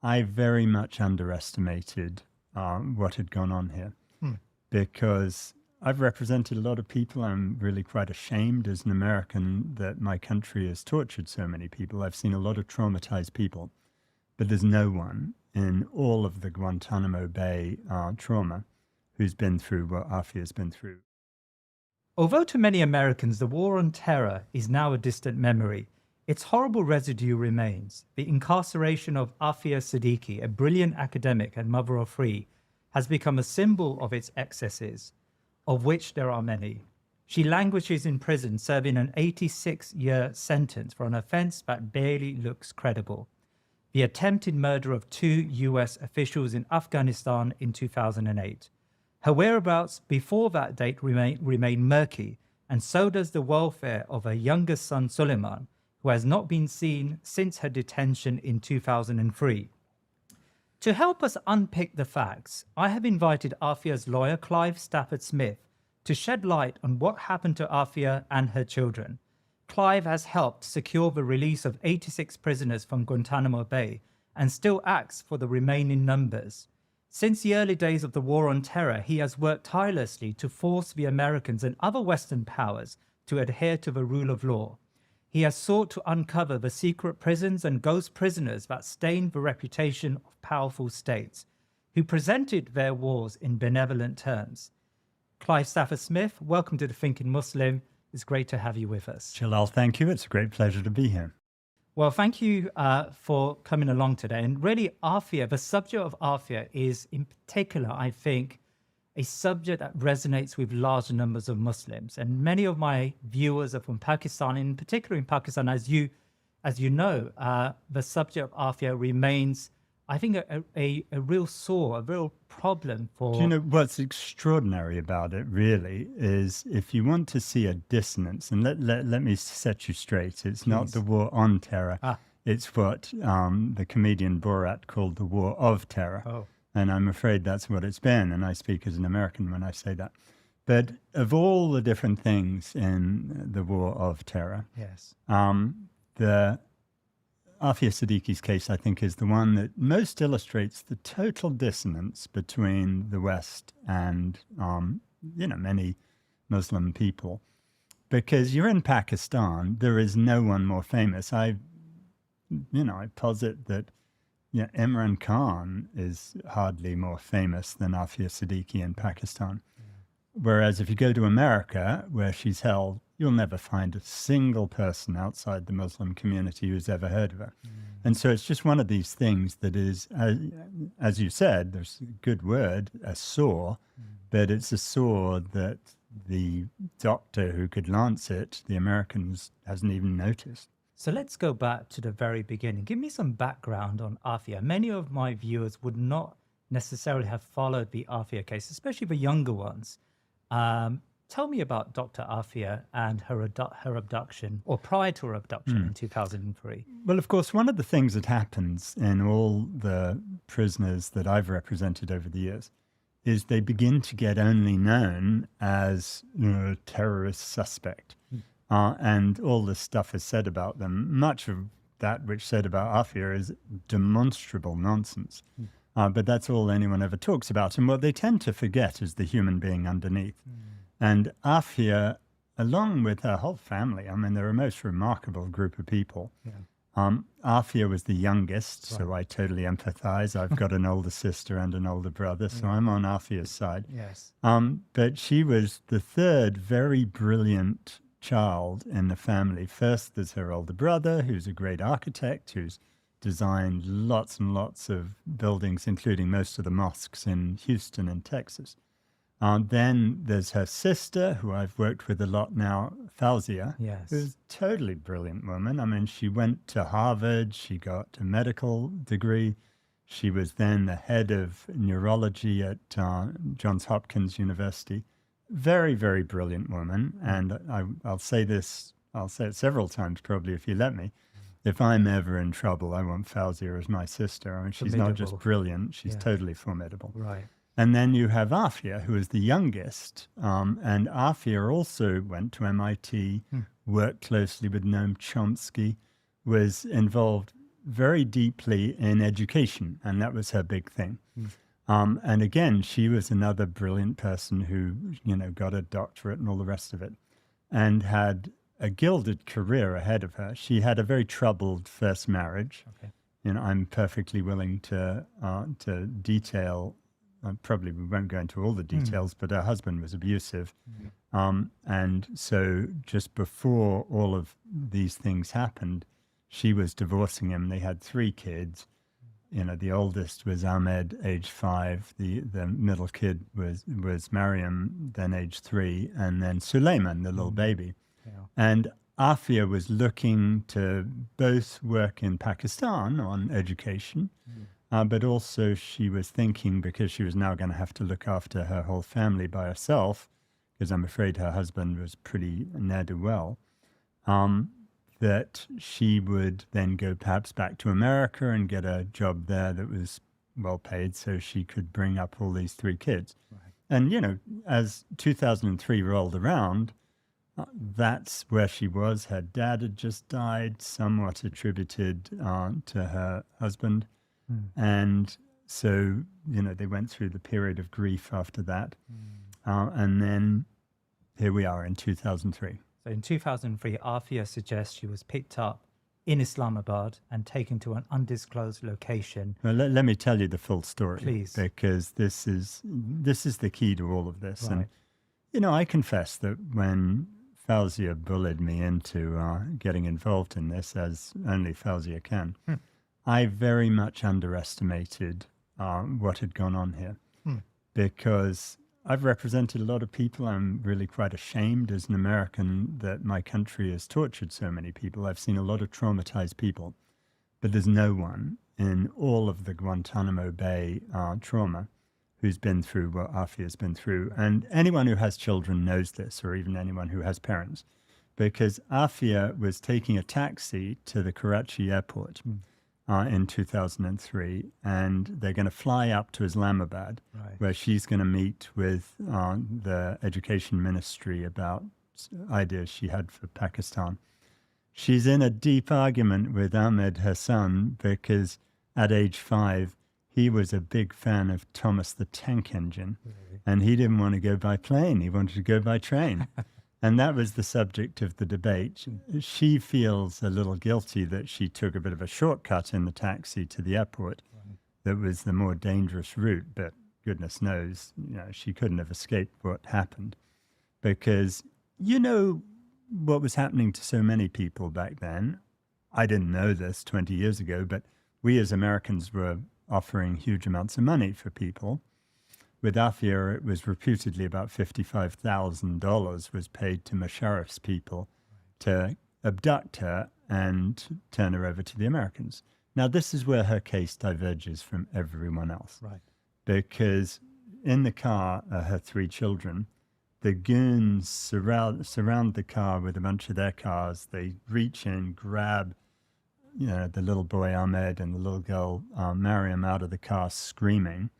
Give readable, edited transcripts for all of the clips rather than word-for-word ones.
I very much underestimated what had gone on here Hmm. because I've represented a lot of people. I'm really quite ashamed as an American that my country has tortured so many people. I've seen a lot of traumatized people, but there's no one in all of the Guantanamo Bay trauma who's been through what Afia's been through. Although to many Americans the war on terror is now a distant memory, its horrible residue remains. The incarceration of Afia Siddiqui, a brilliant academic and mother of three, has become a symbol of its excesses, of which there are many. She languishes in prison, serving an 86-year sentence for an offense that barely looks credible: the attempted murder of 2 US officials in Afghanistan in 2008. Her whereabouts before that date remain murky, and so does the welfare of her youngest son Suleiman, who has not been seen since her detention in 2003. To help us unpick the facts, I have invited Afia's lawyer, Clive Stafford Smith, to shed light on what happened to Afia and her children. Clive has helped secure the release of 86 prisoners from Guantanamo Bay and still acts for the remaining numbers. Since the early days of the war on terror, he has worked tirelessly to force the Americans and other Western powers to adhere to the rule of law. He has sought to uncover the secret prisons and ghost prisoners that stained the reputation of powerful states, who presented their wars in benevolent terms. Clive Stafford Smith, welcome to The Thinking Muslim. It's great to have you with us. Jalal, thank you. It's a great pleasure to be here. Well, thank you for coming along today. And really, Afia, the subject of Afia is in particular, I think, a subject that resonates with large numbers of Muslims. And many of my viewers are from Pakistan, in particular in Pakistan, as you know, the subject of Afia remains, I think, a real sore, a real problem for... Do you know what's extraordinary about it, really, is if you want to see a dissonance, and let me set you straight, it's not Please. the war on terror, Ah. it's what the comedian Borat called the war of terror. Oh. And I'm afraid that's what it's been, and I speak as an American when I say that. But of all the different things in the war of terror, Yes. the Afia Siddiqui's case, I think, is the one that most illustrates the total dissonance between the West and, many Muslim people. Because you're in Pakistan, there is no one more famous. I posit that Imran Khan is hardly more famous than Afia Siddiqui in Pakistan. Whereas if you go to America, where she's held, you'll never find a single person outside the Muslim community who's ever heard of her. And so it's just one of these things that is, as you said, there's a good word, a sore, but it's a sore that the doctor who could lance it, the Americans, hasn't even noticed. So let's go back to the very beginning. Give me some background on Afia. Many of my viewers would not necessarily have followed the Afia case, especially the younger ones. Tell me about Dr. Afia and her abduction, or prior to her abduction in 2003. Well, of course, one of the things that happens in all the prisoners that I've represented over the years is they begin to get only known as a terrorist suspect. And all this stuff is said about them. Much of that which said about Afia is demonstrable nonsense. But that's all anyone ever talks about. And what they tend to forget is the human being underneath. And Afia, along with her whole family, I mean, they're a most remarkable group of people. Afia was the youngest, so I totally empathize. I've got an older sister and an older brother, so I'm on Afia's side. Yes. But she was the third very brilliant child in the family. First, there's her older brother, who's a great architect, who's designed lots and lots of buildings, including most of the mosques in Houston and Texas. Then there's her sister, who I've worked with a lot now, Fauzia, Yes. who's a totally brilliant woman. I mean, she went to Harvard, she got a medical degree. She was then the head of neurology at Johns Hopkins University. Very, very brilliant woman. And I'll say this, I'll say it several times probably if you let me. If I'm ever in trouble, I want Fauzia as my sister. I mean, she's not just Formidable. brilliant, she's Yeah. totally formidable. Right. And then you have Afia, who is the youngest. And Afia also went to MIT, worked closely with Noam Chomsky, was involved very deeply in education, and that was her big thing. And again, she was another brilliant person who, got a doctorate and all the rest of it, and had a gilded career ahead of her. She had a very troubled first marriage. Okay. I'm perfectly willing to detail. Probably we won't go into all the details, but her husband was abusive, and so just before all of these things happened, she was divorcing him. They had 3 kids. The oldest was Ahmed, age 5. The middle kid was Mariam, then age 3, and then Suleiman, the little baby. Yeah. And Afia was looking to both work in Pakistan on education, but also she was thinking, because she was now going to have to look after her whole family by herself, because I'm afraid her husband was pretty ne'er-do-well, that she would then go perhaps back to America and get a job there that was well paid so she could bring up all these 3 kids. Right. And, as 2003 rolled around, that's where she was. Her dad had just died, somewhat attributed to her husband. And so, they went through the period of grief after that. And then here we are in 2003. So in 2003, Afia suggests she was picked up in Islamabad and taken to an undisclosed location. Well, let me tell you the full story. Please. Because this is the key to all of this. Right. And, I confess that when Fawzia bullied me into getting involved in this, as only Fawzia can, I very much underestimated what had gone on here. Because I've represented a lot of people. I'm really quite ashamed as an American that my country has tortured so many people. I've seen a lot of traumatized people, but there's no one in all of the Guantanamo Bay trauma who's been through what Afia's been through. And anyone who has children knows this, or even anyone who has parents, because Afia was taking a taxi to the Karachi airport in 2003, and they're going to fly up to Islamabad, Right. where she's going to meet with the education ministry about ideas she had for Pakistan. She's in a deep argument with Ahmed, her son, because at age 5, he was a big fan of Thomas the Tank Engine, and he didn't want to go by plane. He wanted to go by train. And that was the subject of the debate. She feels a little guilty that she took a bit of a shortcut in the taxi to the airport. That was the more dangerous route, but goodness knows, she couldn't have escaped what happened. Because what was happening to so many people back then. I didn't know this 20 years ago, but we as Americans were offering huge amounts of money for people. With Afia, it was reputedly about $55,000 was paid to Musharraf's people to abduct her and turn her over to the Americans. Now, this is where her case diverges from everyone else. Right. Because in the car are her 3 children. The goons surround the car with a bunch of their cars. They reach in, grab the little boy Ahmed and the little girl Mariam out of the car screaming.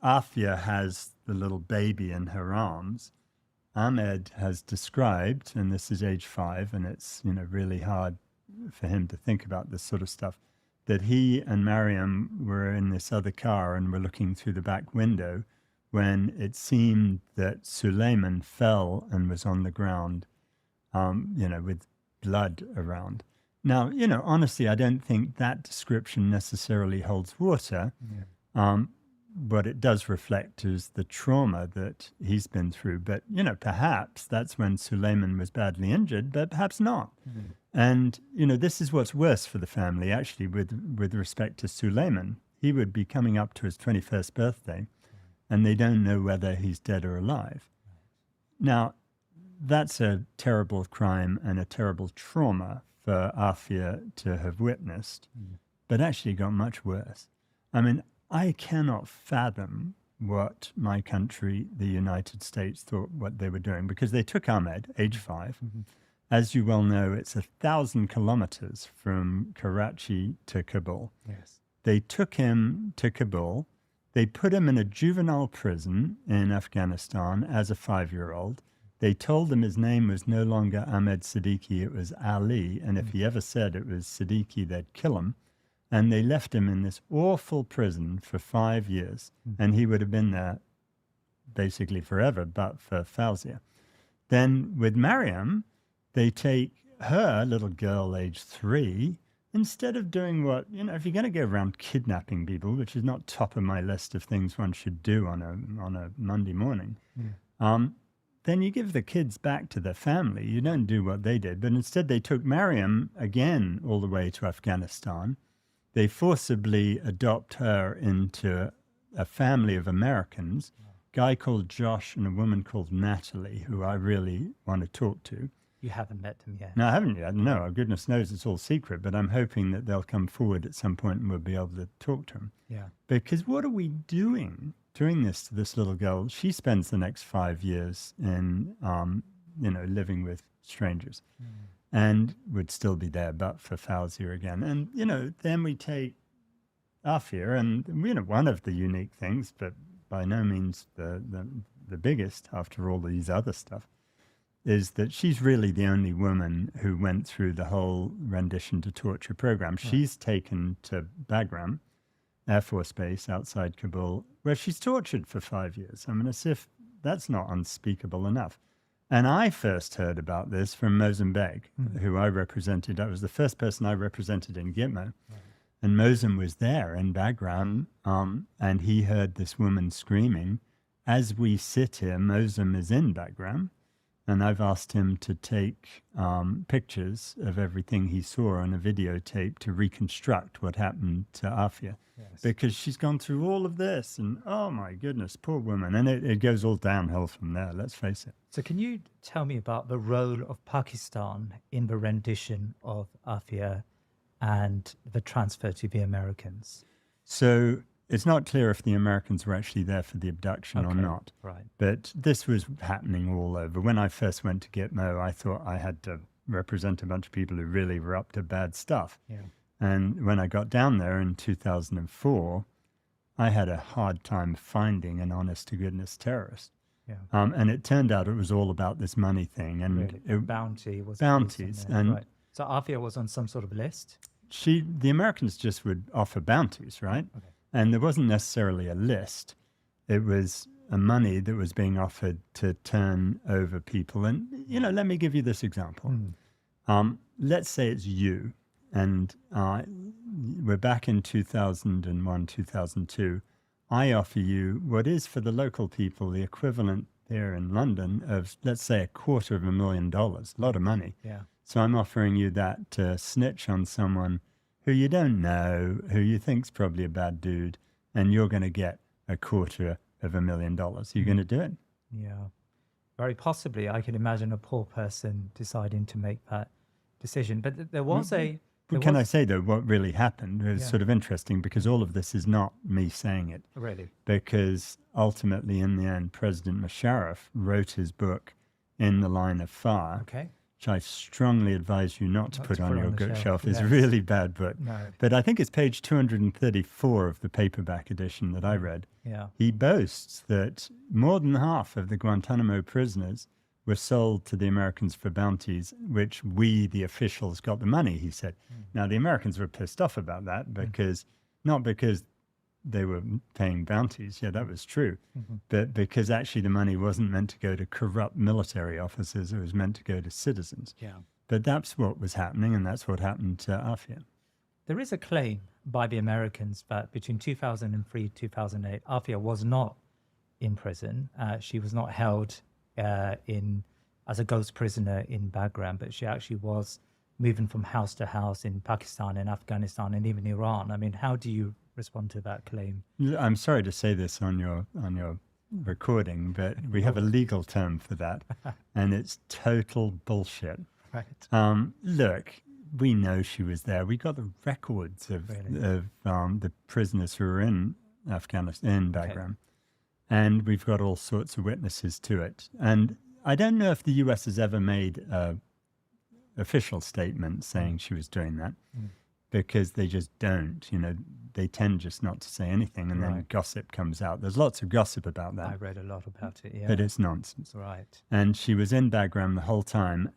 Afia has the little baby in her arms. Ahmed has described, and this is age 5, and it's really hard for him to think about this sort of stuff, that he and Mariam were in this other car and were looking through the back window when it seemed that Suleiman fell and was on the ground, with blood around. Now, honestly, I don't think that description necessarily holds water. Yeah. What it does reflect is the trauma that he's been through. But, perhaps that's when Suleiman was badly injured, but perhaps not. And, this is what's worse for the family, actually, with respect to Suleiman. He would be coming up to his 21st birthday, and they don't know whether he's dead or alive. Now, that's a terrible crime and a terrible trauma for Afia to have witnessed, but actually got much worse. I mean, I cannot fathom what my country, the United States, thought what they were doing, because they took Ahmed, age 5. As you well know, it's 1,000 kilometers from Karachi to Kabul. Yes. They took him to Kabul. They put him in a juvenile prison in Afghanistan as a 5-year-old. They told him his name was no longer Ahmed Siddiqui, it was Ali. And if he ever said it was Siddiqui, they'd kill him. And they left him in this awful prison for 5 years. And he would have been there basically forever, but for Fawzia. Then with Mariam, they take her, little girl, age 3, instead of doing what, if you're going to go around kidnapping people, which is not top of my list of things one should do on a Monday morning, then you give the kids back to their family. You don't do what they did. But instead, they took Mariam again all the way to Afghanistan. They forcibly adopt her into a family of Americans, a guy called Josh and a woman called Natalie, who I really want to talk to. You haven't met them yet. No, I haven't yet. No, goodness knows it's all secret, but I'm hoping that they'll come forward at some point and we'll be able to talk to them. Yeah. Because what are we doing this to this little girl? She spends the next 5 years in, living with strangers and would still be there, but for Fawzia again. And, then we take Afia, and, one of the unique things, but by no means the biggest after all these other stuff, is that she's really the only woman who went through the whole rendition to torture program. Right. She's taken to Bagram Air Force Base outside Kabul, where she's tortured for 5 years. I mean, as if that's not unspeakable enough. And I first heard about this from Mozambique, who I represented. I was the first person I represented in Gitmo. Right. And Mozam was there in Bagram, and he heard this woman screaming. As we sit here, Mozam is in Bagram. And I've asked him to take pictures of everything he saw on a videotape to reconstruct what happened to Afia. Yes. Because she's gone through all of this, and oh my goodness, poor woman. And it goes all downhill from there, let's face it. So can you tell me about the role of Pakistan in the rendition of Afia and the transfer to the Americans? So it's not clear if the Americans were actually there for the abduction or not. Right. But this was happening all over. When I first went to Gitmo, I thought I had to represent a bunch of people who really were up to bad stuff. Yeah. And when I got down there in 2004, I had a hard time finding an honest-to-goodness terrorist. Yeah. And it turned out it was all about this money thing. And really? Bounty was bounties. And right. So Afia was on some sort of list? The Americans just would offer bounties, right? Okay. And there wasn't necessarily a list. It was a money that was being offered to turn over people. And, let me give you this example. Let's say it's you, and we're back in 2001, 2002. I offer you what is for the local people the equivalent here in London of, let's say, $250,000, a lot of money. Yeah. So I'm offering you that to snitch on someone who you don't know, who you think's probably a bad dude, and you're going to get $250,000. You're going to do it? Yeah, very possibly. I can imagine a poor person deciding to make that decision. But there was I say, though, what really happened was sort of interesting, because all of this is not me saying it. Really? Because ultimately, in the end, President Musharraf wrote his book, In the Line of Fire. Okay. Which I strongly advise you not to put on your bookshelf. It's a really bad book. No. But I think it's page 234 of the paperback edition that I read. Yeah. He boasts that more than half of the Guantanamo prisoners were sold to the Americans for bounties, which we, the officials, got the money, he said. Now, the Americans were pissed off about that because, not because they were paying bounties. Yeah, that was true. But because actually the money wasn't meant to go to corrupt military officers, it was meant to go to citizens. Yeah. But that's what was happening, and that's what happened to Afia. There is a claim by the Americans that between 2003 and 2008, Afia was not in prison. She was not held as a ghost prisoner in Bagram, but she actually was moving from house to house in Pakistan and Afghanistan and even Iran. I mean, how do you respond to that claim? I'm sorry to say this on your recording, but we have a legal term for that, and it's total bullshit. Right. Look, we know she was there. We got the records of the prisoners who were in Afghanistan, in Bagram, and we've got all sorts of witnesses to it. And I don't know if the U.S. has ever made an official statement saying she was doing that. Because they just don't, they tend just not to say anything, and then Right. gossip comes out. There's lots of gossip about I that, read a lot about it. Yeah. but it's nonsense. Right. And she was in Bagram the whole time,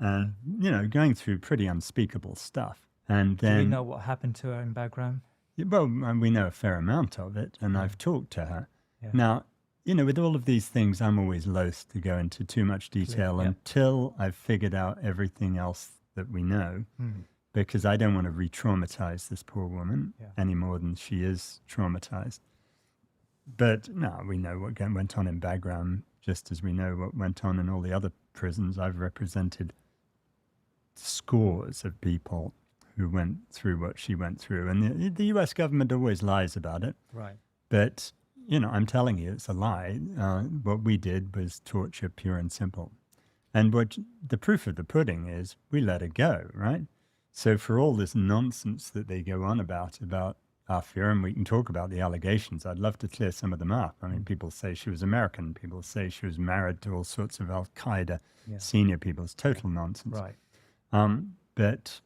going through pretty unspeakable stuff. And Do we then, know what happened to her in Bagram? well, we know a fair amount of it, and I've talked to her. Yeah. Now, with all of these things, I'm always loath to go into too much detail yeah. until I've figured out everything else that we know, because I don't want to re-traumatize this poor woman any more than she is traumatized. But no, we know what went on in Bagram, just as we know what went on in all the other prisons. I've represented scores of people who went through what she went through, and the U.S. government always lies about it. Right. But I'm telling you, it's a lie. What we did was torture, pure and simple. And what the proof of the pudding is, we let her go, right? So for all this nonsense that they go on about Afia, and we can talk about the allegations, I'd love to clear some of them up. I mean, people say she was American. People say she was married to all sorts of Al-Qaeda senior people. It's total nonsense. Right. But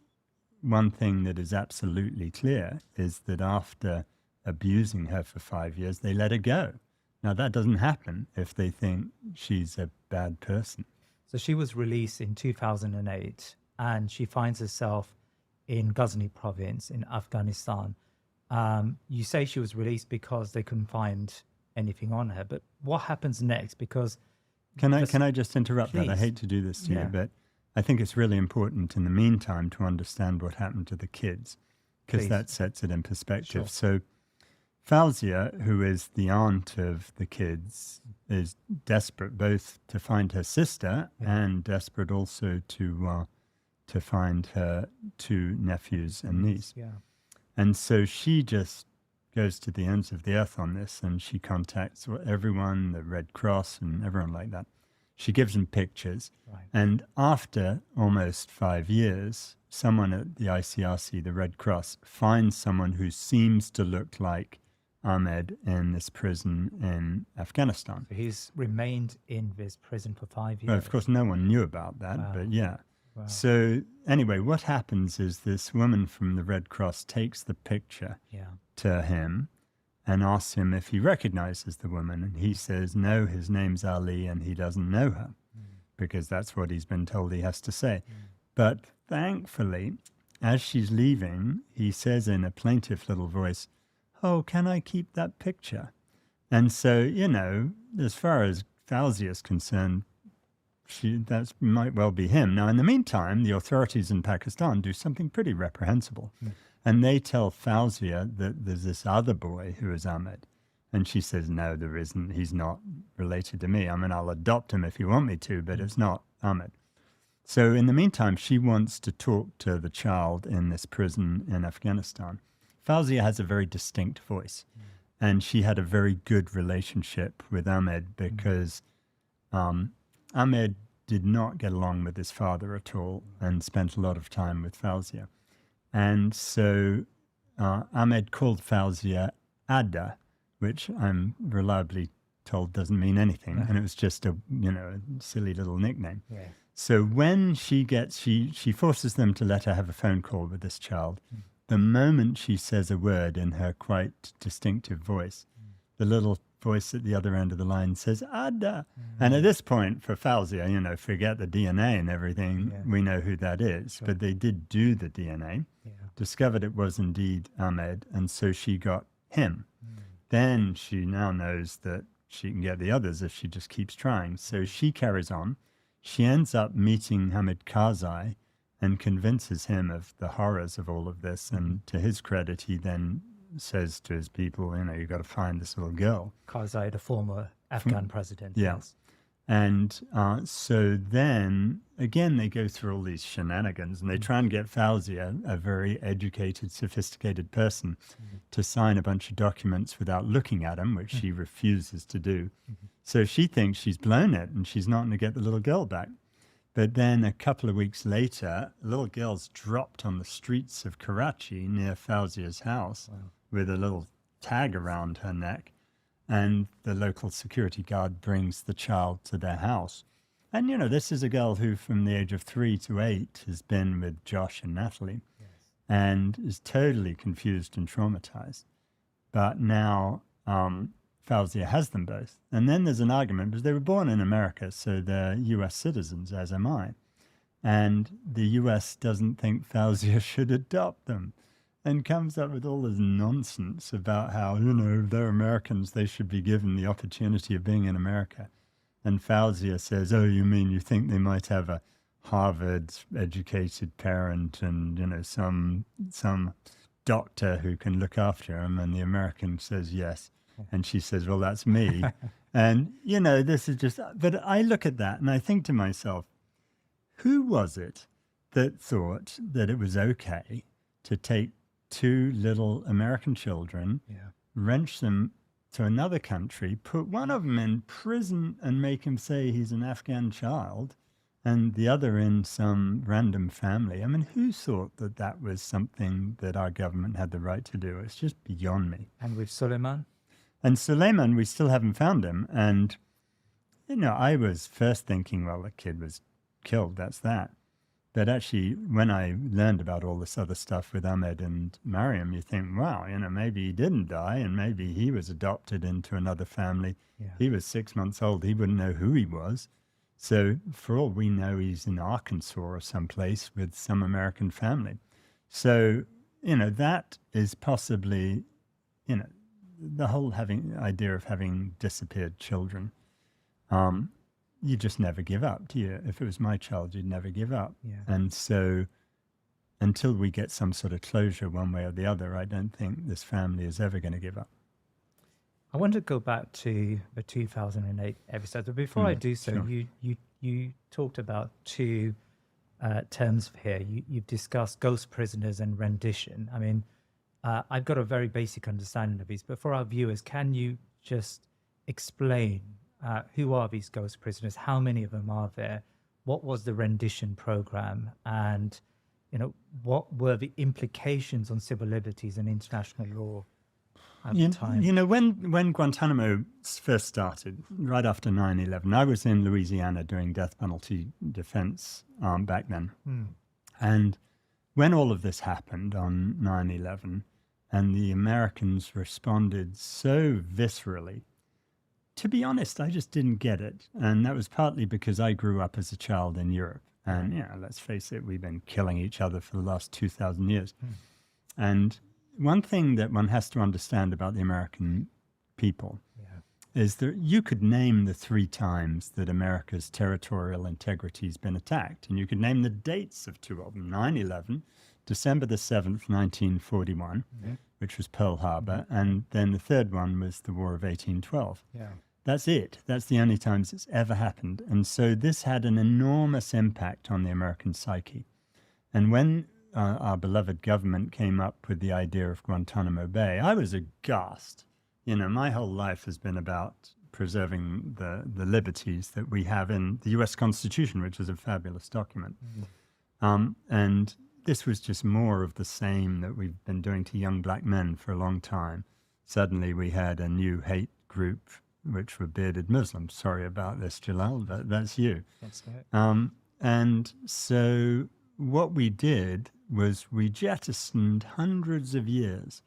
one thing that is absolutely clear is that after abusing her for 5 years, they let her go. Now, that doesn't happen if they think she's a bad person. So she was released in 2008, and she finds herself in Ghazni province in Afghanistan. You say she was released because they couldn't find anything on her, but what happens next? Because can I just interrupt that? I Please. hate to do this to Yeah. you, but I think it's really important in the meantime to understand what happened to the kids, because Please. that sets it in perspective. Sure. So Fauzia, who is the aunt of the kids, is desperate both to find her sister and desperate also to find her two nephews and niece. Yeah. And so she just goes to the ends of the earth on this, and she contacts everyone, the Red Cross and everyone like that. She gives them pictures. Right. And after almost 5 years, someone at the ICRC, the Red Cross, finds someone who seems to look like Ahmed in this prison in Afghanistan. So he's remained in this prison for 5 years. Well, of course, no one knew about that, Wow. but yeah. Wow. So anyway, what happens is this woman from the Red Cross takes the picture Yeah. to him and asks him if he recognizes the woman. And he says, no, his name's Ali, and he doesn't know her because that's what he's been told he has to say. But thankfully, as she's leaving, he says in a plaintive little voice, oh, can I keep that picture? And so, as far as Fauzi is concerned, that might well be him. Now, in the meantime, the authorities in Pakistan do something pretty reprehensible. And they tell Fauzia that there's this other boy who is Ahmed. And she says, no, there isn't. He's not related to me. I mean, I'll adopt him if you want me to, but it's not Ahmed. So in the meantime, she wants to talk to the child in this prison in Afghanistan. Fauzia has a very distinct voice. And she had a very good relationship with Ahmed because Ahmed did not get along with his father at all and spent a lot of time with Fauzia. And so Ahmed called Fauzia Ada, which I'm reliably told doesn't mean anything. And it was just a silly little nickname. Yeah. So when she forces them to let her have a phone call with this child. The moment she says a word in her quite distinctive voice, the little voice at the other end of the line says, Ada. And at this point, for Fauzia, forget the DNA and everything, we know who that is. Sure. But they did do the DNA, discovered it was indeed Ahmed, and so she got him. Then she now knows that she can get the others if she just keeps trying. So she carries on. She ends up meeting Hamid Karzai and convinces him of the horrors of all of this. And to his credit, he then says to his people, you've got to find this little girl. Karzai, the former Afghan president. Yeah. Yes. And so then, again, they go through all these shenanigans and they try and get Fauzia, a very educated, sophisticated person, to sign a bunch of documents without looking at them, which she refuses to do. So she thinks she's blown it and she's not going to get the little girl back. But then a couple of weeks later, a little girl's dropped on the streets of Karachi near Fauzia's house with a little tag around her neck. And the local security guard brings the child to their house. And, this is a girl who from the age of 3 to 8 has been with Josh and Natalie and is totally confused and traumatized. but now Fauziya has them both. And then there's an argument because they were born in America, so they're US citizens, as am I. And the US doesn't think Fauziya should adopt them and comes up with all this nonsense about how, they're Americans, they should be given the opportunity of being in America. And Fauziya says, oh, you mean you think they might have a Harvard-educated parent and, some doctor who can look after them? And the American says, yes. And she says, well, that's me. And, this is just, but I look at that and I think to myself, who was it that thought that it was okay to take two little American children, wrench them to another country, put one of them in prison and make him say he's an Afghan child, and the other in some random family? I mean, who thought that that was something that our government had the right to do? It's just beyond me. And with Suleiman? And Suleiman, we still haven't found him. And, I was first thinking, well, the kid was killed, that's that. But actually, when I learned about all this other stuff with Ahmed and Mariam, you think, wow, maybe he didn't die and maybe he was adopted into another family. Yeah. He was 6 months old. He wouldn't know who he was. So for all we know, he's in Arkansas or someplace with some American family. So, that is possibly, the whole idea of having disappeared children. You just never give up, do you? If it was my child, you'd never give up. Yeah. And so until we get some sort of closure one way or the other, I don't think this family is ever going to give up. I want to go back to the 2008 episode. But before I do so, sure. you talked about two terms here. You've discussed ghost prisoners and rendition. I mean, I've got a very basic understanding of these, but for our viewers, can you just explain who are these ghost prisoners? How many of them are there? What was the rendition program? And, what were the implications on civil liberties and international law at the time? When Guantanamo first started, right after 9/11, I was in Louisiana doing death penalty defense back then. And when all of this happened on 9/11, and the Americans responded so viscerally, to be honest, I just didn't get it. And that was partly because I grew up as a child in Europe. And, let's face it, we've been killing each other for the last 2,000 years. And one thing that one has to understand about the American people is that you could name the 3 times that America's territorial integrity has been attacked. And you could name the dates of 2 of them, 9/11, December the 7th, 1941, which was Pearl Harbor. And then the third one was the War of 1812. Yeah. That's it. That's the only times it's ever happened. And so this had an enormous impact on the American psyche. And when our beloved government came up with the idea of Guantanamo Bay, I was aghast. My whole life has been about preserving the liberties that we have in the US Constitution, which is a fabulous document. And this was just more of the same that we've been doing to young black men for a long time. Suddenly we had a new hate group, which were bearded Muslims. Sorry about this, Jalal, but that's you. That's it. And so what we did was we jettisoned hundreds of years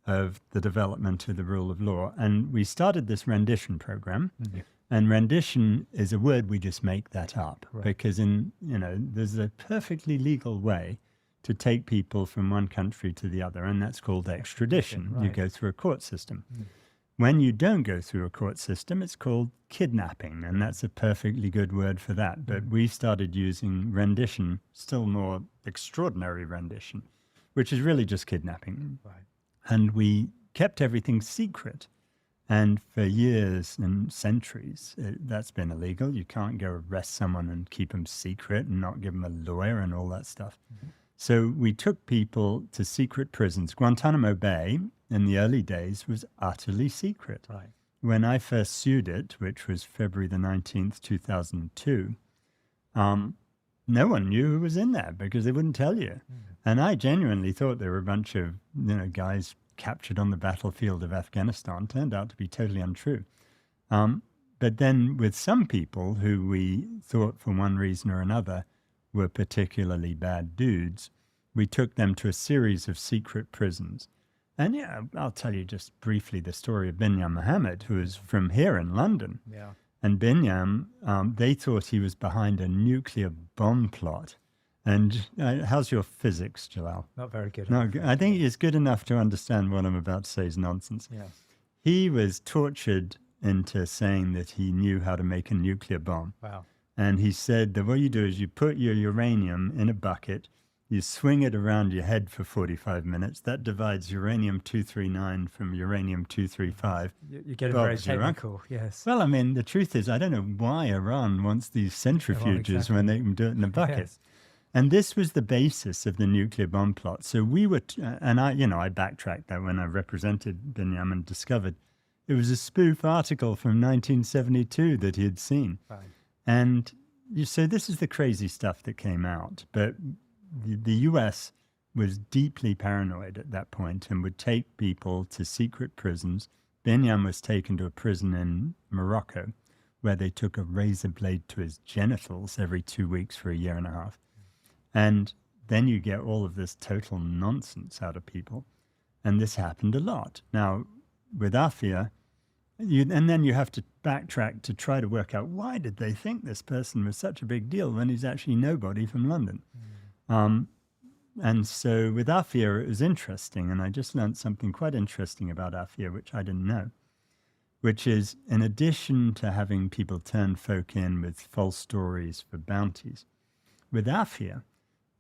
of the development of the rule of law. And we started this rendition program. And rendition is a word, we just make that up. Right. Because there's a perfectly legal way to take people from one country to the other, and that's called extradition. Right. You go through a court system. When you don't go through a court system, it's called kidnapping, and that's a perfectly good word for that. But we started using rendition, still more extraordinary rendition, which is really just kidnapping. Right. And we kept everything secret. And for years and centuries, that's been illegal. You can't go arrest someone and keep them secret and not give them a lawyer and all that stuff. So we took people to secret prisons. Guantanamo Bay in the early days was utterly secret. Right. When I first sued it, which was February the 19th, 2002, no one knew who was in there because they wouldn't tell you. And I genuinely thought there were a bunch of guys captured on the battlefield of Afghanistan. Turned out to be totally untrue. But then with some people who we thought for one reason or another were particularly bad dudes, we took them to a series of secret prisons. And yeah, I'll tell you just briefly the story of Binyam Mohammed, who is from here in London. Yeah. And Binyam, they thought he was behind a nuclear bomb plot. And how's your physics, Jalal? Not very good. No, I'm afraid. I think it's good enough to understand what I'm about to say is nonsense. Yeah. He was tortured into saying that he knew how to make a nuclear bomb. Wow. And he said that what you do is you put your uranium in a bucket, you swing it around your head for 45 minutes. That divides uranium-239 from uranium-235. You're getting very Bob's your technical. Yes. Well, I mean, the truth is, I don't know why Iran wants these centrifuges exactly. when they can do it in a bucket. Yes. And this was the basis of the nuclear bomb plot. So we were, and I backtracked that when I represented Binyam and discovered it was a spoof article from 1972 that he had seen. Right. And so this is the crazy stuff that came out. But the US was deeply paranoid at that point and would take people to secret prisons. Binyam was taken to a prison in Morocco where they took a razor blade to his genitals every 2 weeks for a year and a half. And then you get all of this total nonsense out of people. And this happened a lot. Now, with Afia, and then you have to backtrack to try to work out why did they think this person was such a big deal when he's actually nobody from London. And so with Afia, it was interesting. And I just learned something quite interesting about Afia, which I didn't know, which is in addition to having people turn folk in with false stories for bounties, with Afia,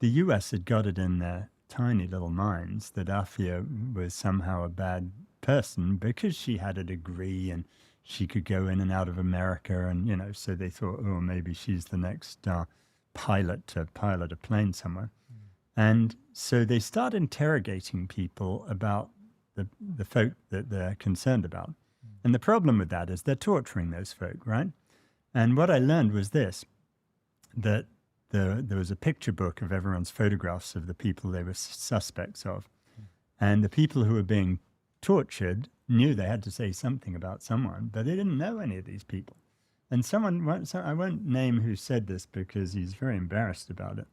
the US had got it in their tiny little minds that Afia was somehow a bad person because she had a degree and she could go in and out of America. And, so they thought, oh, maybe she's the next pilot to pilot a plane somewhere. And so they start interrogating people about the folk that they're concerned about. And the problem with that is they're torturing those folk, right? And what I learned was this, that there was a picture book of everyone's photographs of the people they were suspects of. And the people who were being tortured knew they had to say something about someone, but they didn't know any of these people. And I won't name who said this because he's very embarrassed about it,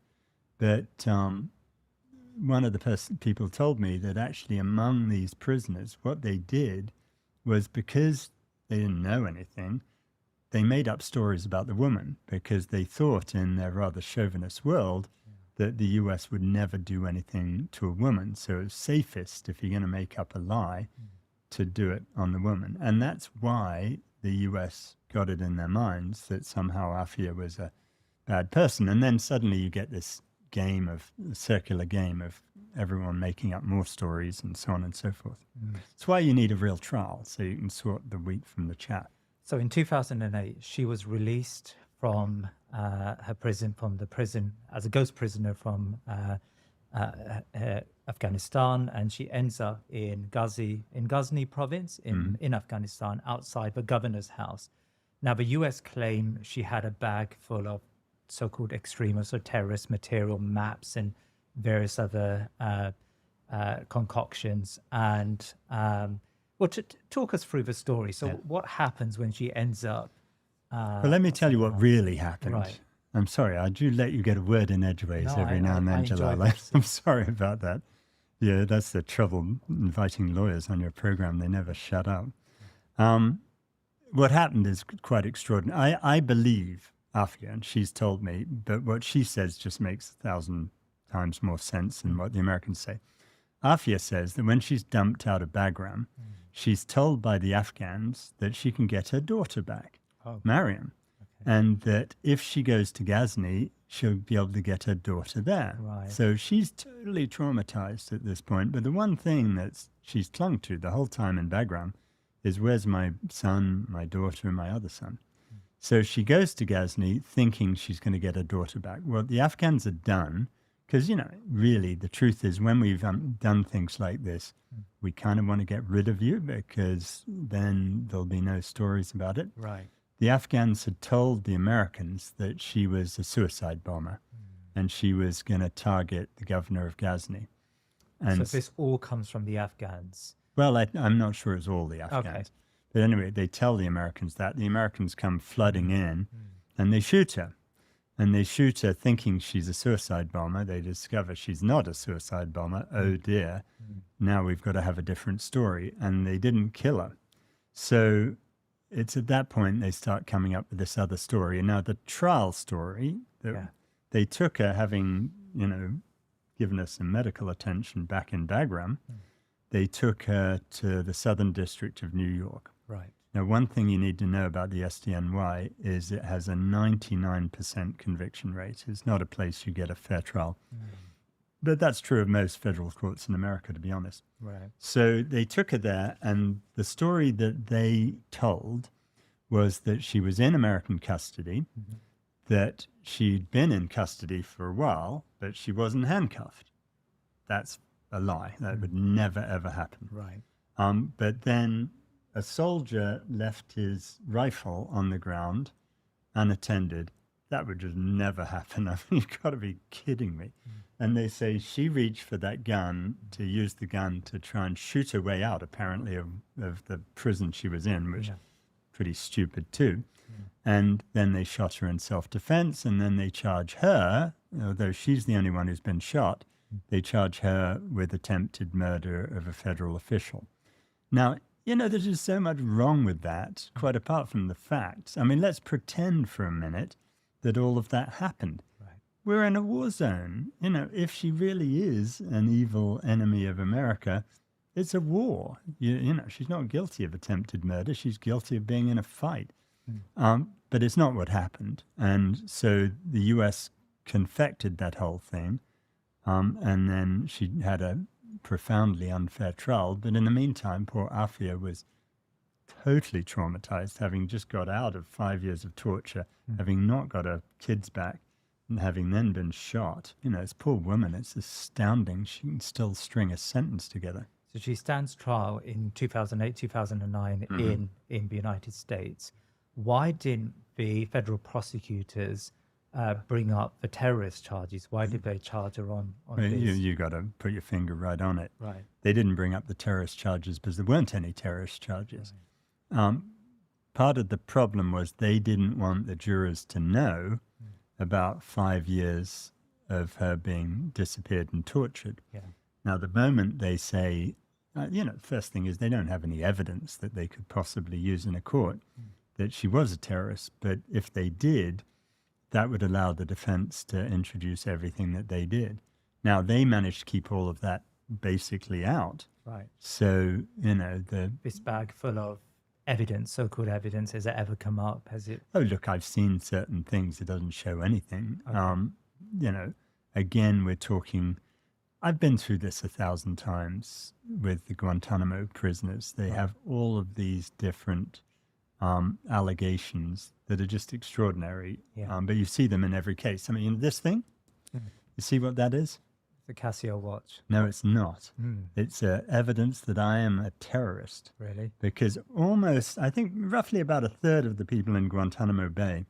but one of the people told me that actually among these prisoners, what they did was because they didn't know anything, they made up stories about the woman because they thought in their rather chauvinist world that the US would never do anything to a woman. So it was safest, if you're going to make up a lie, to do it on the woman. And that's why the US got it in their minds that somehow Afia was a bad person. And then suddenly you get this circular game of everyone making up more stories and so on and so forth. It's why you need a real trial so you can sort the wheat from the chaff. So in 2008, she was released from her prison as a ghost prisoner from Afghanistan, and she ends up in Ghazni province in Afghanistan, outside the governor's house. Now, the US claim she had a bag full of so-called extremist or terrorist material, maps, and various other concoctions. And talk us through the story. So what happens when she ends up? Well, let me tell you what really happened. Right. I'm sorry, I do let you get a word in edgeways every now and then, Jalal. that. I'm sorry about that. Yeah, that's the trouble inviting lawyers on your program. They never shut up. What happened is quite extraordinary. I believe Afia, and she's told me, but what she says just makes 1,000 times more sense than what the Americans say. Afia says that when she's dumped out of Bagram, she's told by the Afghans that she can get her daughter back, Mariam, and that if she goes to Ghazni, she'll be able to get her daughter there. Right. So she's totally traumatized at this point. But the one thing that she's clung to the whole time in Bagram is, where's my son, my daughter, and my other son? So she goes to Ghazni thinking she's going to get her daughter back. Well, the Afghans are done because, really the truth is when we've done things like this, we kind of want to get rid of you because then there'll be no stories about it. Right. The Afghans had told the Americans that she was a suicide bomber and she was going to target the governor of Ghazni. And So this all comes from the Afghans. well, I'm not sure it's all the Afghans. Okay. But anyway, they tell the Americans that. The Americans come flooding in and they shoot her. And they shoot her thinking she's a suicide bomber. They discover she's not a suicide bomber. Oh dear. Now we've got to have a different story. And they didn't kill her. So it's at that point they start coming up with this other story. And now the trial story, they took her having, given her some medical attention back in Bagram. They took her to the Southern District of New York. Right. Now, one thing you need to know about the SDNY is it has a 99% conviction rate. It's not a place you get a fair trial. But that's true of most federal courts in America, to be honest. Right. So they took her there, and the story that they told was that she was in American custody, that she'd been in custody for a while, but she wasn't handcuffed. That's a lie. That would never, ever happen. Right. But then a soldier left his rifle on the ground unattended. That would just never happen. I mean, you've got to be kidding me. And they say she reached for that gun to use the gun to try and shoot her way out, apparently, of the prison she was in, which pretty stupid too. And then they shot her in self-defense, and then they charge her, although she's the only one who's been shot, they charge her with attempted murder of a federal official. Now, there's just so much wrong with that, quite apart from the facts. I mean, let's pretend for a minute that all of that happened. Right. We're in a war zone. If she really is an evil enemy of America, it's a war. She's not guilty of attempted murder. She's guilty of being in a fight. But it's not what happened. And so the U.S. confected that whole thing. And then she had a profoundly unfair trial. But in the meantime, poor Afia was totally traumatized, having just got out of 5 years of torture, having not got her kids back, and having then been shot. This poor woman, it's astounding. She can still string a sentence together. So she stands trial in 2008, 2009 in the United States. Why didn't the federal prosecutors bring up the terrorist charges? Why did they charge her on these? You got to put your finger right on it. Right. They didn't bring up the terrorist charges because there weren't any terrorist charges. Part of the problem was they didn't want the jurors to know about 5 years of her being disappeared and tortured. Yeah. Now, the moment they say, the first thing is they don't have any evidence that they could possibly use in a court that she was a terrorist. But if they did, that would allow the defense to introduce everything that they did. Now, they managed to keep all of that basically out. Right. So, This bag full of evidence, so-called evidence, has it ever come up? Has it? Oh, look, I've seen certain things. It doesn't show anything. Okay. Again, we're talking, I've been through this 1,000 times with the Guantanamo prisoners. They have all of these different allegations that are just extraordinary. Yeah. But you see them in every case. I mean, this thing, you see what that is? The Casio watch. No, it's not. It's evidence that I am a terrorist. Really? Because I think roughly about a third of the people in Guantanamo Bay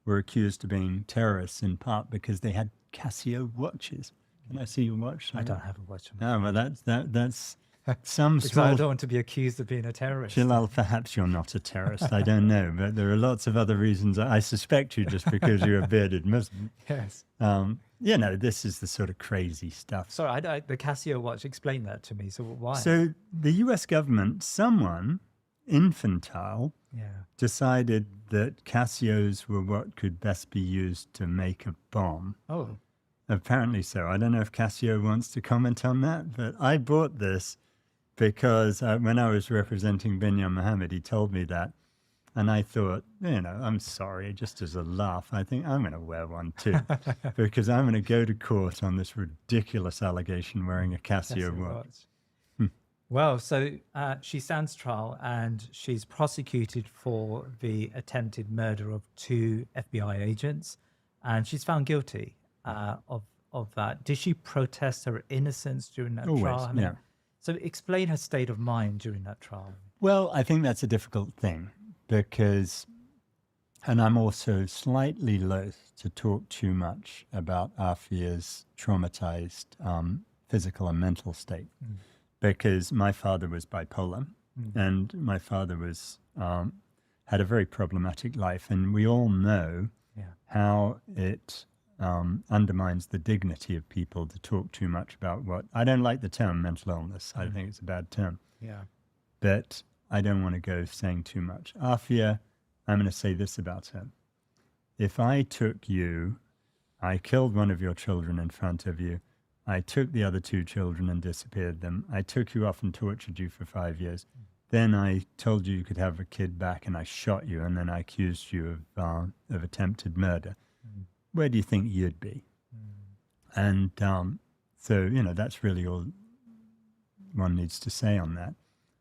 were accused of being terrorists, in part because they had Casio watches. Can I see your watch? I don't have a watch. No, well, that's some Because small... I don't want to be accused of being a terrorist. Gilal, perhaps you're not a terrorist. I don't know, but there are lots of other reasons. I suspect you just because you're a bearded Muslim. Yes. This is the sort of crazy stuff. Sorry, the Casio watch, explain that to me. So why? So the US government, someone infantile, decided that Casios were what could best be used to make a bomb. Oh. Apparently so. I don't know if Casio wants to comment on that, but I bought this because when I was representing Binyam Mohammed, he told me that. And I thought, I'm sorry, just as a laugh, I think I'm going to wear one too, because I'm going to go to court on this ridiculous allegation wearing a Casio watch. Well, so she stands trial and she's prosecuted for the attempted murder of 2 FBI agents, and she's found guilty of that. Did she protest her innocence during that trial? Yeah. So explain her state of mind during that trial. Well, I think that's a difficult thing because, and I'm also slightly loath to talk too much about Afia's traumatized physical and mental state because my father was bipolar and my father was had a very problematic life. And we all know Yeah. how it undermines the dignity of people to talk too much about what I don't like the term mental illness. I think it's a bad term, Yeah. but I don't want to go saying too much. Afia, I'm going to say this about her. If I took you, I killed one of your children in front of you, I took the other two children and disappeared them, I took you off and tortured you for 5 years, then I told you you could have a kid back and I shot you, and then I accused you of attempted murder, where do you think you'd be? And so, that's really all one needs to say on that.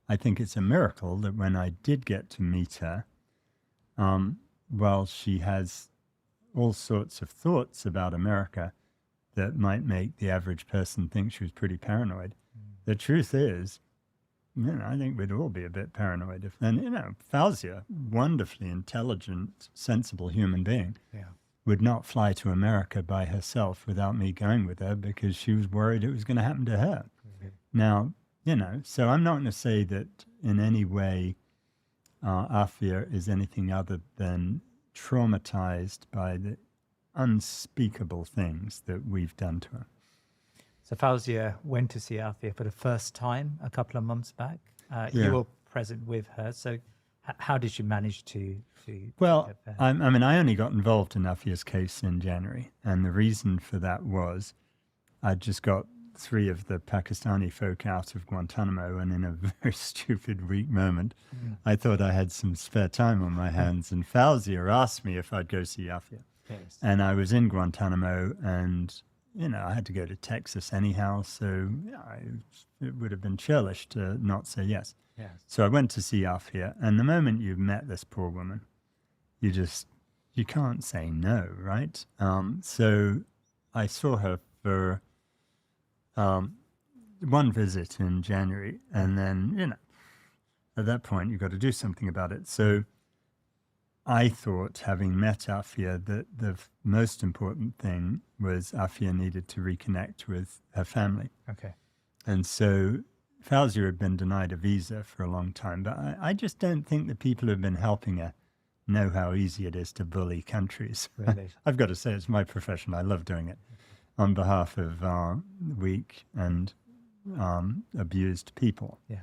I think it's a miracle that when I did get to meet her, while she has all sorts of thoughts about America that might make the average person think she was pretty paranoid, the truth is, I think we'd all be a bit paranoid. And Fausia, wonderfully intelligent, sensible human being, Yeah. would not fly to America by herself without me going with her because she was worried it was going to happen to her. Now, so I'm not going to say that in any way Afia is anything other than traumatized by the unspeakable things that we've done to her. So Fauzia went to see Afia for the first time a couple of months back. Yeah. You were present with her. So how did you manage to Well, get there? I only got involved in Afia's case in January. And the reason for that was I just got 3 of the Pakistani folk out of Guantanamo. And in a very stupid, weak moment, I thought I had some spare time on my hands. And Fauzia asked me if I'd go see Afia. Yes. And I was in Guantanamo, and I had to go to Texas anyhow, so it would have been churlish to not say yes. Yes. So I went to see Afia, and the moment you've met this poor woman, you can't say no, right? So I saw her for one visit in January, and then, at that point, you've got to do something about it. So I thought, having met Afia, that the most important thing was Afia needed to reconnect with her family. Okay. And so Fauzia had been denied a visa for a long time, but I just don't think the people who have been helping her know how easy it is to bully countries. Really? I've got to say, it's my profession. I love doing it on behalf of weak and abused people. Yeah.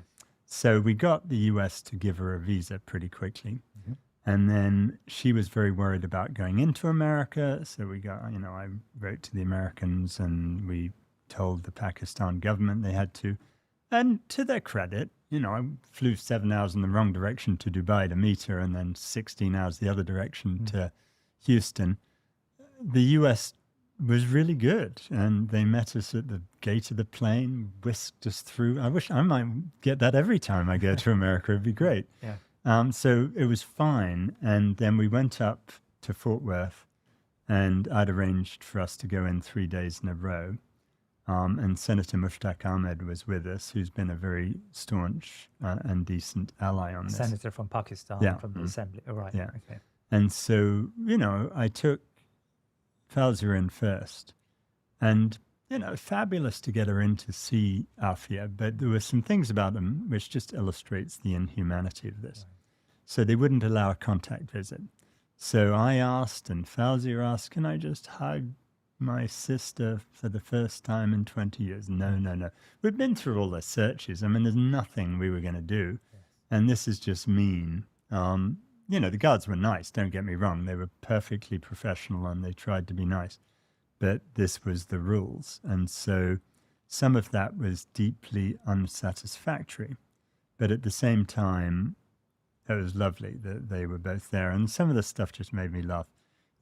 So we got the US to give her a visa pretty quickly. And then she was very worried about going into America. So we got, I wrote to the Americans and we told the Pakistan government they had to. And to their credit, I flew 7 hours in the wrong direction to Dubai to meet her and then 16 hours the other direction to Houston. The US was really good. And they met us at the gate of the plane, whisked us through. I wish I might get that every time I go to America. It'd be great. Yeah. So it was fine. And then we went up to Fort Worth, and I'd arranged for us to go in 3 days in a row. And Senator Mushtaq Ahmed was with us, who's been a very staunch and decent ally on this. Senator from Pakistan, Yeah. from the assembly. All right. Yeah. Okay. And so, I took Fauzia in first. And, fabulous to get her in to see Afia, but there were some things about them which just illustrates the inhumanity of this. So they wouldn't allow a contact visit. So I asked, and Fauzia asked, can I just hug my sister for the first time in 20 years? No. We've been through all the searches. I mean, there's nothing we were going to do. And this is just mean. The guards were nice, don't get me wrong. They were perfectly professional and they tried to be nice. But this was the rules. And so some of that was deeply unsatisfactory. But at the same time, it was lovely that they were both there. And some of the stuff just made me laugh.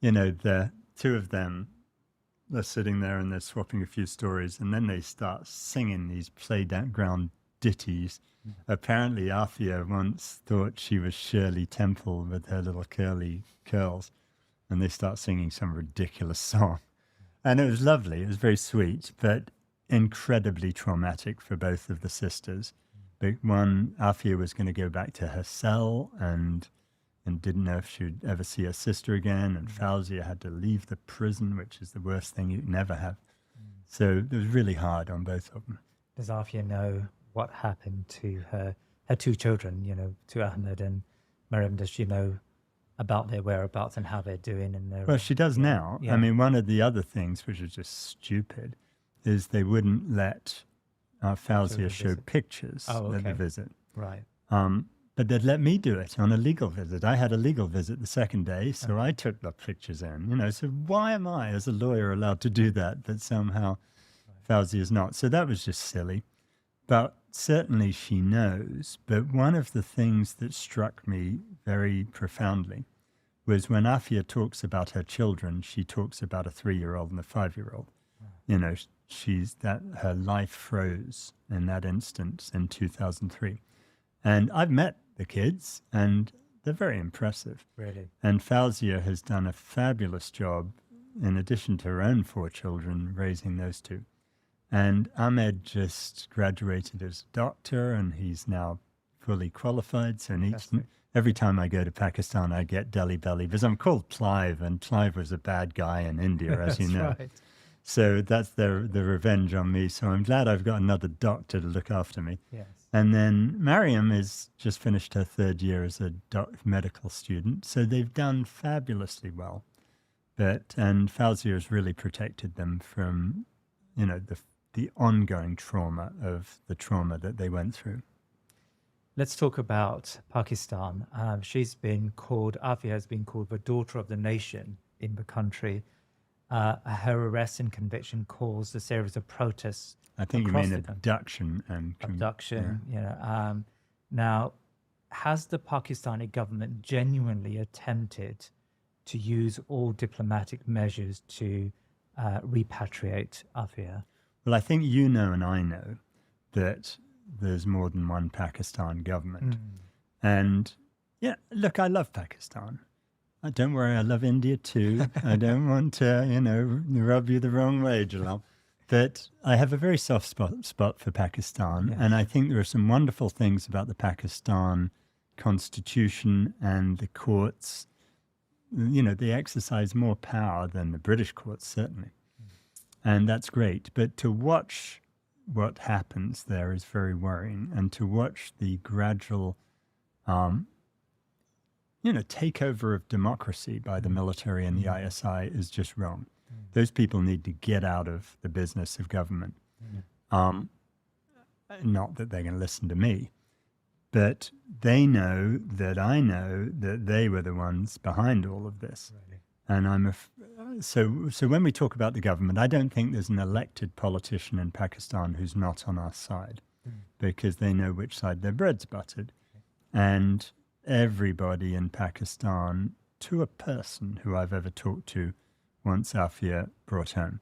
The 2 of them, they're sitting there and they're swapping a few stories. And then they start singing these playground ditties. Apparently, Afia once thought she was Shirley Temple with her little curly curls. And they start singing some ridiculous song. And it was lovely. It was very sweet, but incredibly traumatic for both of the sisters. But one, Afia was going to go back to her cell and didn't know if she would ever see her sister again. And Fauzia had to leave the prison, which is the worst thing you can ever have. So it was really hard on both of them. Does Afia know what happened to her 2 children, to Ahmed and Mariam? Does she know about their whereabouts and how they're doing and their Well, she does yeah, now. I yeah. mean, one of the other things, which is just stupid, is they wouldn't let Fauzia the show visit. pictures Oh, at the okay. visit. Right. But they'd let me do it on a legal visit. I had a legal visit the second day, so I took the pictures in. So why am I, as a lawyer, allowed to do that, but somehow Fauzia is not? So that was just silly. But certainly she knows. But one of the things that struck me very profoundly was when Afia talks about her children, she talks about a 3-year-old and a 5-year-old. She's that her life froze in that instance in 2003. And I've met the kids, and they're very impressive. Really. And Fauzia has done a fabulous job, in addition to her own 4 children, raising those 2. And Ahmed just graduated as a doctor, and he's now fully qualified. So every time I go to Pakistan, I get Delhi belly because I'm called Clive, and Clive was a bad guy in India, as you That's know. right. So that's the revenge on me. So I'm glad I've got another doctor to look after me. Yes. And then Mariam is just finished her 3rd year as a medical student. So they've done fabulously well. And Fauzia has really protected them from, the ongoing trauma of the trauma that they went through. Let's talk about Pakistan. Afia has been called the daughter of the nation in the country. Her arrest and conviction caused a series of protests. I think you across mean the country. abduction and Abduction, now, has the Pakistani government genuinely attempted to use all diplomatic measures to repatriate Afia? Well, I think you know and I know that there's more than one Pakistan government. And yeah, look, I love Pakistan. Don't worry, I love India too. I don't want to, rub you the wrong way, Jalal. But I have a very soft spot for Pakistan. Yes. And I think there are some wonderful things about the Pakistan constitution and the courts. They exercise more power than the British courts, certainly. And that's great. But to watch what happens there is very worrying. And to watch the gradual, takeover of democracy by the military and the ISI is just wrong. Those people need to get out of the business of government. Not that they're going to listen to me, but they know that I know that they were the ones behind all of this. Really? And so when we talk about the government, I don't think there's an elected politician in Pakistan who's not on our side, because they know which side their bread's buttered. And everybody in Pakistan, to a person who I've ever talked to, wants Afia brought home.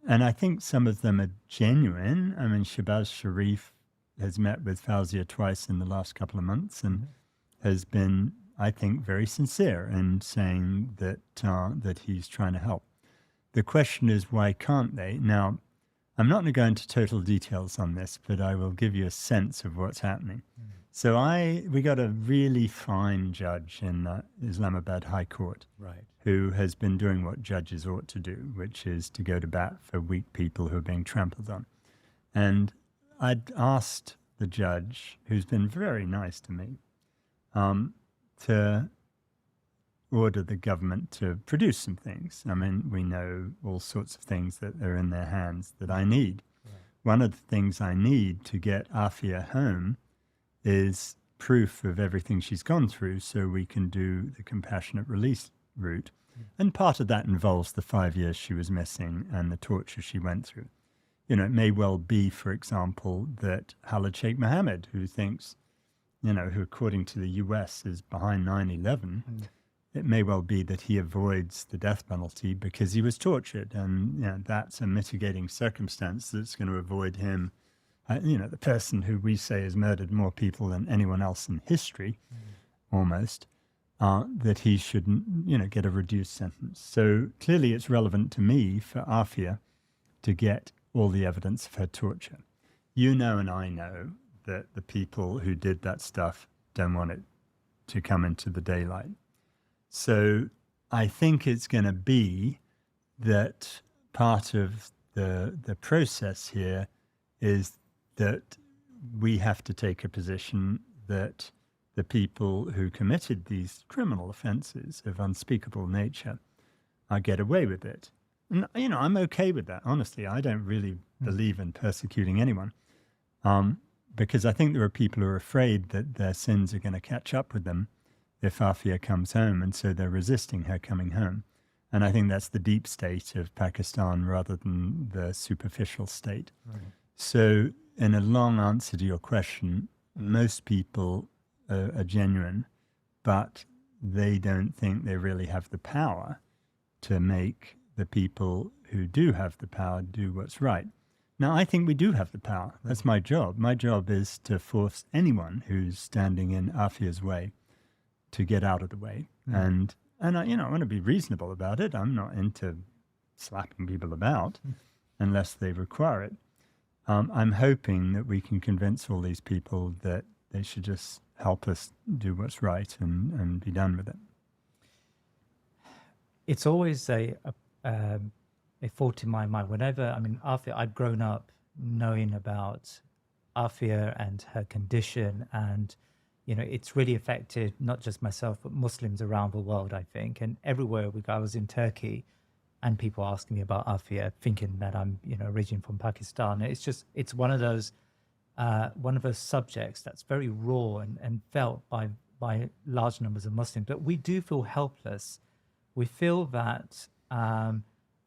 And I think some of them are genuine. I mean, Shahbaz Sharif has met with Fauzia twice in the last couple of months and has been, I think, very sincere in saying that he's trying to help. The question is, why can't they? Now, I'm not going to go into total details on this, but I will give you a sense of what's happening. So we got a really fine judge in Islamabad High Court, Right. who has been doing what judges ought to do, which is to go to bat for weak people who are being trampled on. And I'd asked the judge, who's been very nice to me, to order the government to produce some things. I mean, we know all sorts of things that are in their hands that I need. Right. One of the things I need to get Afia home is proof of everything she's gone through so we can do the compassionate release route. And part of that involves the 5 years she was missing and the torture she went through. It may well be, for example, that Khalid Sheikh Mohammed, who thinks, who according to the US is behind 9/11, it may well be that he avoids the death penalty because he was tortured. And that's a mitigating circumstance that's going to avoid him, the person who we say has murdered more people than anyone else in history, almost. That he shouldn't, get a reduced sentence. So clearly it's relevant to me for Afia to get all the evidence of her torture. You know and I know that the people who did that stuff don't want it to come into the daylight. So I think it's going to be that part of the process here is that we have to take a position that the people who committed these criminal offenses of unspeakable nature get away with it. And, I'm okay with that. Honestly, I don't really believe in persecuting anyone because I think there are people who are afraid that their sins are going to catch up with them if Afia comes home, and so they're resisting her coming home. And I think that's the deep state of Pakistan rather than the superficial state. Right. So, in a long answer to your question, most people are genuine, but they don't think they really have the power to make the people who do have the power do what's right. Now, I think we do have the power. That's my job. My job is to force anyone who's standing in Afia's way to get out of the way. And I want to be reasonable about it. I'm not into slapping people about unless they require it. I'm hoping that we can convince all these people that they should just help us do what's right and be done with it. It's always a thought in my mind. Whenever, Afia, I'd grown up knowing about Afia and her condition, and it's really affected not just myself, but Muslims around the world, I think. And everywhere we go, I was in Turkey and people asking me about Afia, thinking that I'm, originally from Pakistan. It's one of those subjects that's very raw and felt by large numbers of Muslims. But we do feel helpless. We feel that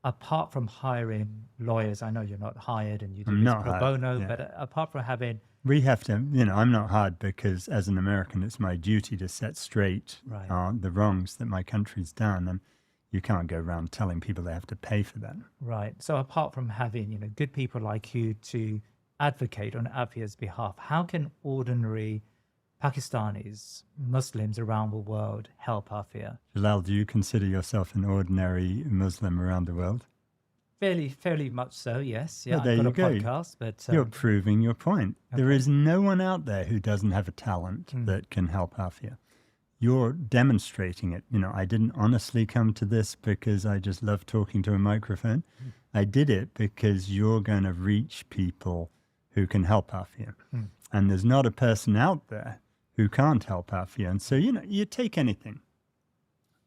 apart from hiring lawyers, I know you're not hired and you do this pro bono, but apart from having... We have to, I'm not hired because as an American, it's my duty to set straight the wrongs that my country's done. And you can't go around telling people they have to pay for that. Right. So apart from having, good people like you to advocate on Afia's behalf, how can ordinary Pakistanis, Muslims around the world help Afia? Jalal, do you consider yourself an ordinary Muslim around the world? Fairly much so, yes. Yeah, well, I've got a podcast, but... You're proving your point. Okay. There is no one out there who doesn't have a talent that can help Afia. You're demonstrating it. I didn't honestly come to this because I just love talking to a microphone. I did it because you're going to reach people who can help Afia. And there's not a person out there who can't help Afia. And so, you take anything.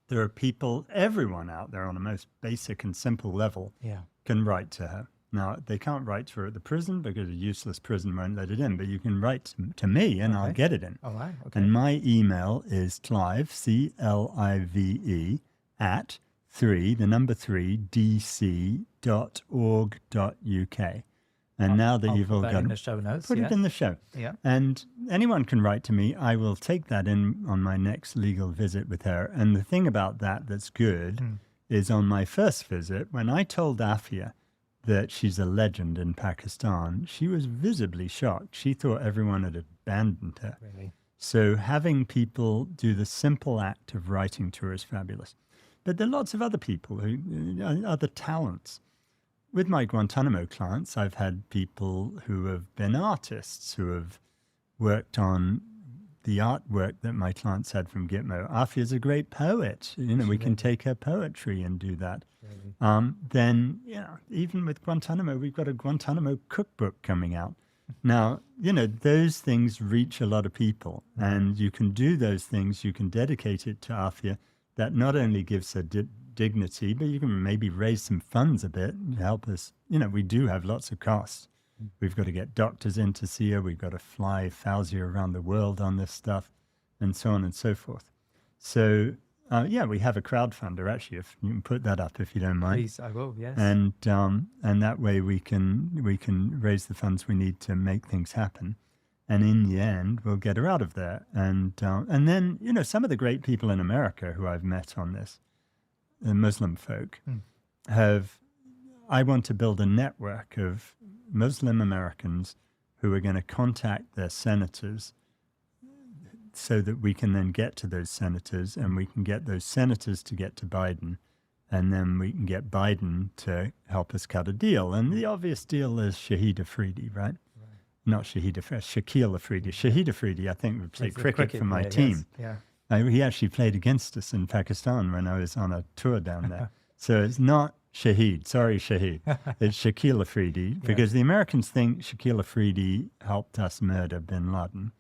There are people, everyone out there on a most basic and simple level can write to her. Now, they can't write to her at the prison because a useless prison won't let it in, but you can write to me and I'll get it in. All right. Okay. And my email is Clive, CLIVE, at 3, the number 3, dc.org.uk. And now that you've all got it, in the show notes, put it in the show. Yeah. And anyone can write to me. I will take that in on my next legal visit with her. And the thing about that's good is on my first visit, when I told Afia that she's a legend in Pakistan, she was visibly shocked. She thought everyone had abandoned her. Really? So having people do the simple act of writing to her is fabulous. But there are lots of other people, other talents. With my Guantanamo clients, I've had people who have been artists, who have worked on the artwork that my clients had from Gitmo. Afia's a great poet. We can take her poetry and do that. Really? Then, even with Guantanamo, we've got a Guantanamo cookbook coming out. Now, those things reach a lot of people, and you can do those things. You can dedicate it to Afia. That not only gives her dignity, but you can maybe raise some funds a bit and help us. We do have lots of costs. We've got to get doctors in to see her. We've got to fly Fauzi around the world on this stuff, and so on and so forth. So, we have a crowdfunder, actually, if you can put that up, if you don't mind. Please, I will, yes. And that way we can raise the funds we need to make things happen. And in the end, we'll get her out of there. And then, some of the great people in America who I've met on this, the Muslim folk, I want to build a network of Muslim Americans who are going to contact their senators so that we can then get to those senators and we can get those senators to get to Biden. And then we can get Biden to help us cut a deal. And the obvious deal is Shahid Afridi, right? Not Shahid Afridi, Shaquille Afridi. Shahid Afridi, I think, would play cricket for my team. Yes. Yeah. He actually played against us in Pakistan when I was on a tour down there. So it's not Shahid. Sorry, Shahid. It's Shaquille Afridi because the Americans think Shaquille Afridi helped us murder bin Laden.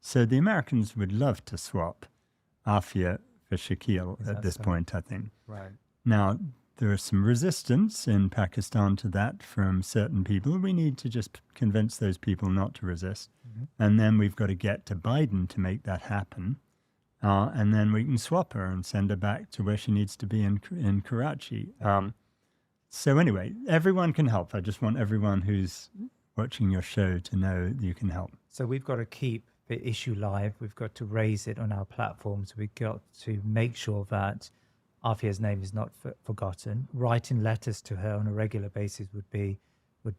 So the Americans would love to swap Afia for Shakil Is at that this so? point, I think. Right. Now, there is some resistance in Pakistan to that from certain people. We need to just convince those people not to resist. And then we've got to get to Biden to make that happen. And then we can swap her and send her back to where she needs to be in Karachi. So anyway, everyone can help. I just want everyone who's watching your show to know that you can help. So we've got to keep the issue live. We've got to raise it on our platforms. We've got to make sure that Afia's name is not forgotten. Writing letters to her on a regular basis would be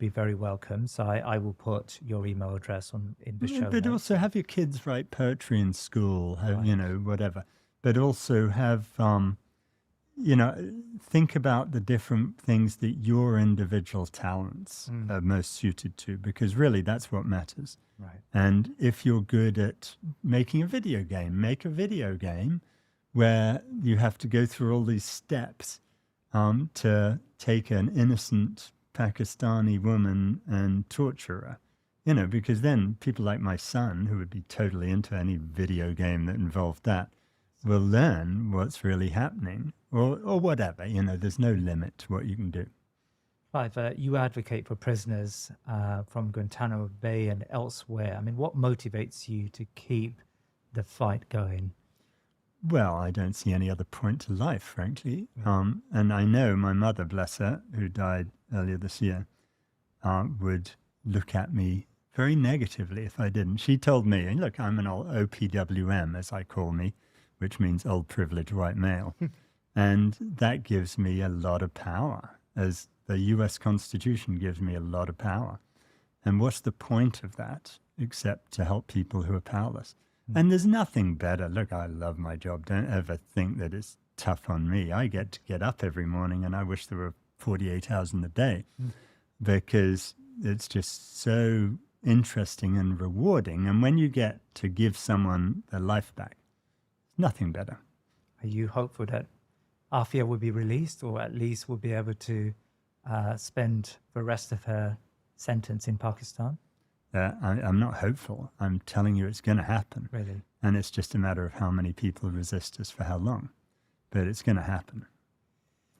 very welcome. So I will put your email address in the show But notes. also have your kids write poetry in school, have, Right. you know, whatever. But also have, you know, think about the different things that your individual talents are most suited to, because really that's what matters. Right. And if you're good at making a video game, make a video game where you have to go through all these steps to take an innocent Pakistani woman and torture her. You know, because then people like my son, who would be totally into any video game that involved that, will learn what's really happening or whatever. You know, there's no limit to what you can do. Clive, you advocate for prisoners from Guantanamo Bay and elsewhere. I mean, what motivates you to keep the fight going? Well, I don't see any other point to life, frankly. And I know my mother, bless her, who died earlier this year, would look at me very negatively if I didn't. She told me, and look, I'm an old OPWM, as I call me, which means old privileged white male. And that gives me a lot of power, as the US Constitution gives me a lot of power. And what's the point of that except to help people who are powerless? And there's nothing better. Look, I love my job. Don't ever think that it's tough on me. I get to get up every morning and I wish there were 48 hours in the day because it's just so interesting and rewarding. And when you get to give someone their life back, nothing better. Are you hopeful that Afia will be released, or at least will be able to spend the rest of her sentence in Pakistan? I'm not hopeful. I'm telling you it's going to happen. Really? And it's just a matter of how many people resist us for how long. But it's going to happen.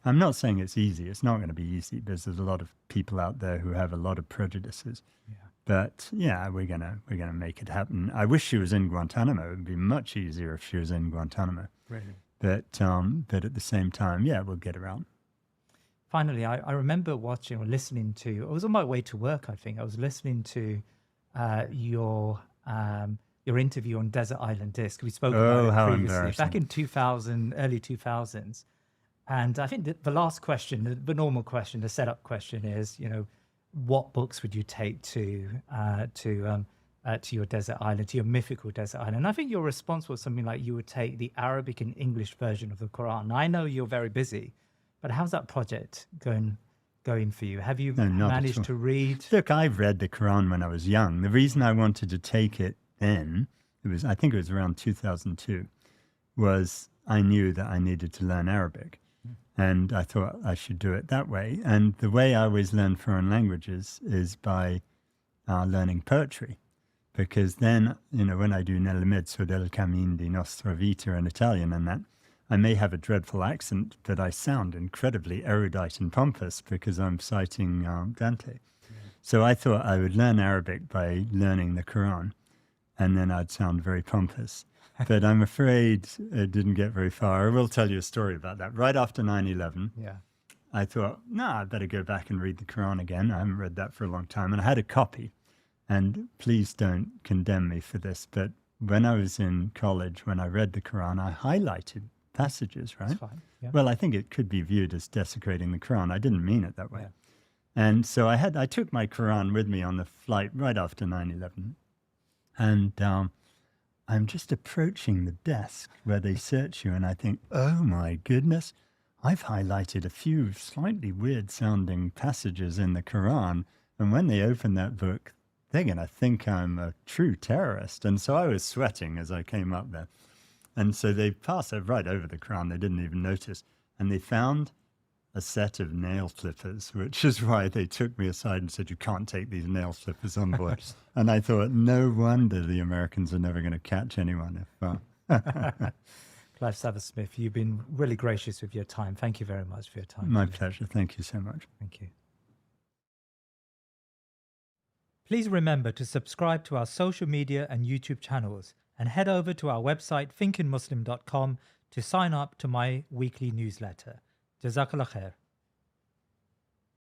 I'm not saying it's easy. It's not going to be easy because there's a lot of people out there who have a lot of prejudices. Yeah. But yeah, we're gonna make it happen. I wish she was in Guantanamo. It would be much easier if she was in Guantanamo. Really? But at the same time, yeah, we'll get her out. Finally, I remember watching or listening to, I was on my way to work, I think. I was listening to your interview on Desert Island Disc. We spoke about it how previously, embarrassing. back in 2000, early 2000s. And I think the last question, the normal question, the setup question is, you know, what books would you take to your desert island, to your mythical desert island? And I think your response was something like you would take the Arabic and English version of the Quran. I know you're very busy, but how's that project going for you? Have you No, not at all. managed to read? Look, I've read the Quran when I was young. The reason I wanted to take it then, I think it was around 2002, was I knew that I needed to learn Arabic. And I thought I should do it that way. And the way I always learn foreign languages is by learning poetry. Because then, you know, when I do Nel mezzo del cammin di nostra vita in Italian and that, I may have a dreadful accent, but I sound incredibly erudite and pompous because I'm citing Dante. So I thought I would learn Arabic by learning the Quran, and then I'd sound very pompous. But I'm afraid it didn't get very far. I will tell you a story about that. Right after 9/11, Yeah. I thought, no, I better go back and read the Quran again. I haven't read that for a long time. And I had a copy. And please don't condemn me for this, but when I was in college, when I read the Quran, I highlighted passages, right? That's fine. Yeah. Well, I think it could be viewed as desecrating the Quran. I didn't mean it that way. Yeah. And so I took my Quran with me on the flight right after 9/11. And I'm just approaching the desk where they search you, and I think, oh my goodness, I've highlighted a few slightly weird sounding passages in the Quran. And when they open that book, they're going to think I'm a true terrorist. And so I was sweating as I came up there. And so they passed right over the Quran. They didn't even notice. And they found a set of nail clippers, which is why they took me aside and said, you can't take these nail clippers on board. And I thought, no wonder the Americans are never going to catch anyone. Clive Savage-Smith, you've been really gracious with your time. Thank you very much for your time. My pleasure. Thank you so much. Thank you. Please remember to subscribe to our social media and YouTube channels and head over to our website thinkingmuslim.com to sign up to my weekly newsletter. Jazakallah khair.